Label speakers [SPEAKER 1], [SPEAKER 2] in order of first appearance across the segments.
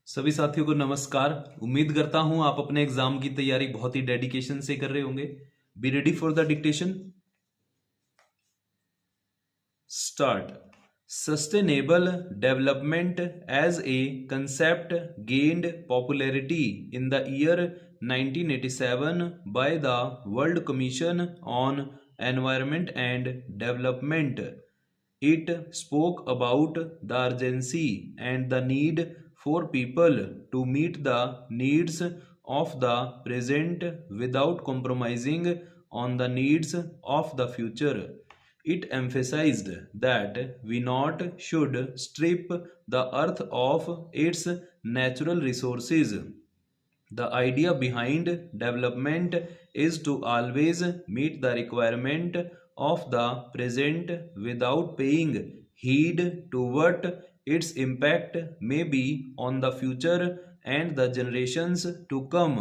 [SPEAKER 1] सभी साथियों को नमस्कार। उम्मीद करता हूं आप अपने एग्जाम की तैयारी बहुत ही डेडिकेशन से कर रहे होंगे। Be ready for the dictation. Start. Sustainable development as a concept gained popularity in the year 1987 by the World Commission on Environment and Development. It spoke about the urgency and the need for people to meet the needs of the present without compromising on the needs of the future. It emphasized that we not should strip the earth of its natural resources. The idea behind development is to always meet the requirement of the present without paying heed to what its impact may be on the future and the generations to come.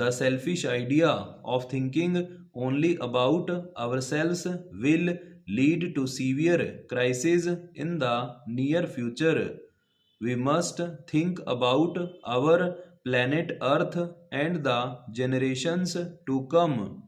[SPEAKER 1] The selfish idea of thinking only about ourselves will lead to severe crises in the near future. We must think about our planet Earth and the generations to come.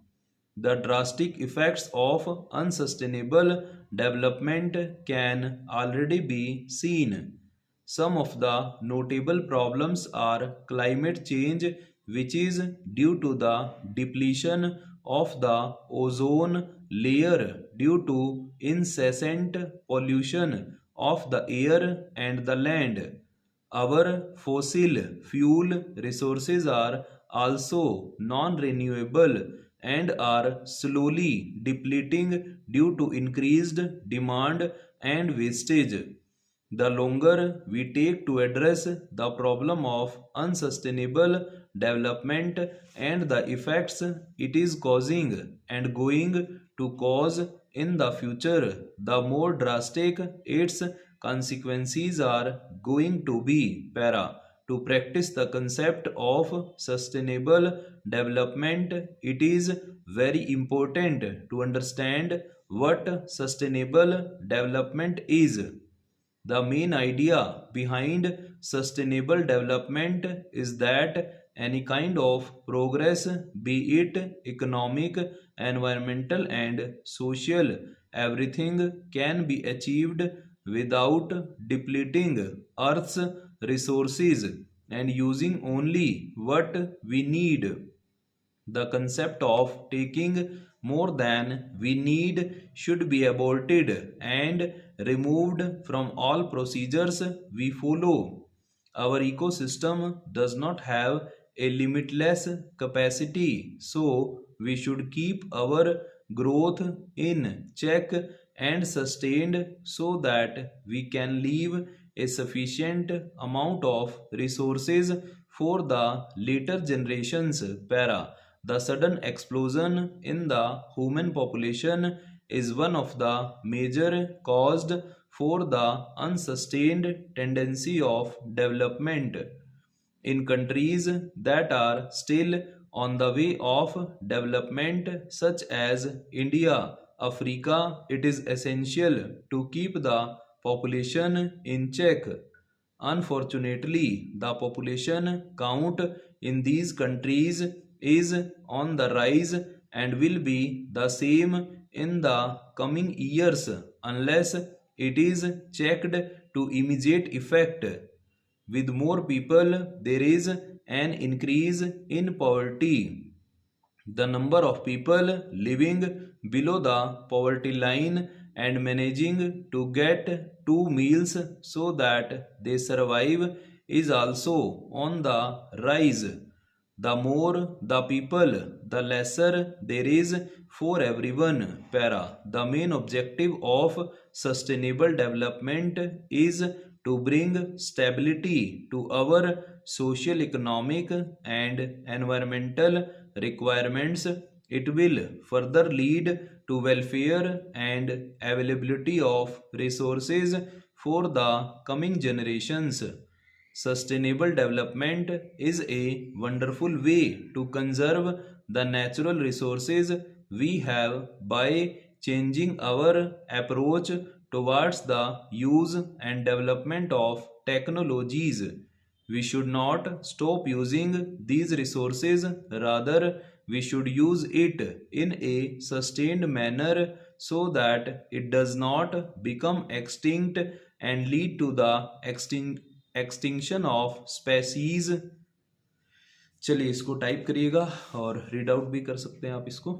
[SPEAKER 1] The drastic effects of unsustainable development can already be seen. Some of the notable problems are climate change, which is due to the depletion of the ozone layer due to incessant pollution of the air and the land. Our fossil fuel resources are also non renewable and are slowly depleting due to increased demand and wastage. The longer we take to address the problem of unsustainable development and the effects it is causing and going to cause in the future, the more drastic its consequences are going to be. To practice the concept of sustainable development, it is very important to understand what sustainable development is. The main idea behind sustainable development is that any kind of progress, be it economic, environmental, and social, everything can be achieved without depleting Earth's resources and using only what we need. The concept of taking more than we need should be aborted and removed from all procedures we follow. Our ecosystem does not have a limitless capacity, so we should keep our growth in check and sustained so that we can leave a sufficient amount of resources for the later generations. The sudden explosion in the human population is one of the major caused for the unsustained tendency of development. In countries that are still on the way of development, such as India, Africa, it is essential to keep the population in check. Unfortunately, the population count in these countries is on the rise and will be the same in the coming years unless it is checked to immediate effect. With more people, there is an increase in poverty. The number of people living below the poverty line and managing to get two meals so that they survive is also on the rise. The more the people, the lesser there is for everyone. The main objective of sustainable development is to bring stability to our social, economic, and environmental requirements. It will further lead to welfare and availability of resources for the coming generations. Sustainable development is a wonderful way to conserve the natural resources we have by changing our approach towards the use and development of technologies We should not stop using these resources, rather we should use it in a sustained manner so that it does not become extinct and lead to the extinction of species. चलिए इसको type करिएगा और read out भी कर सकते हैं आप इसको.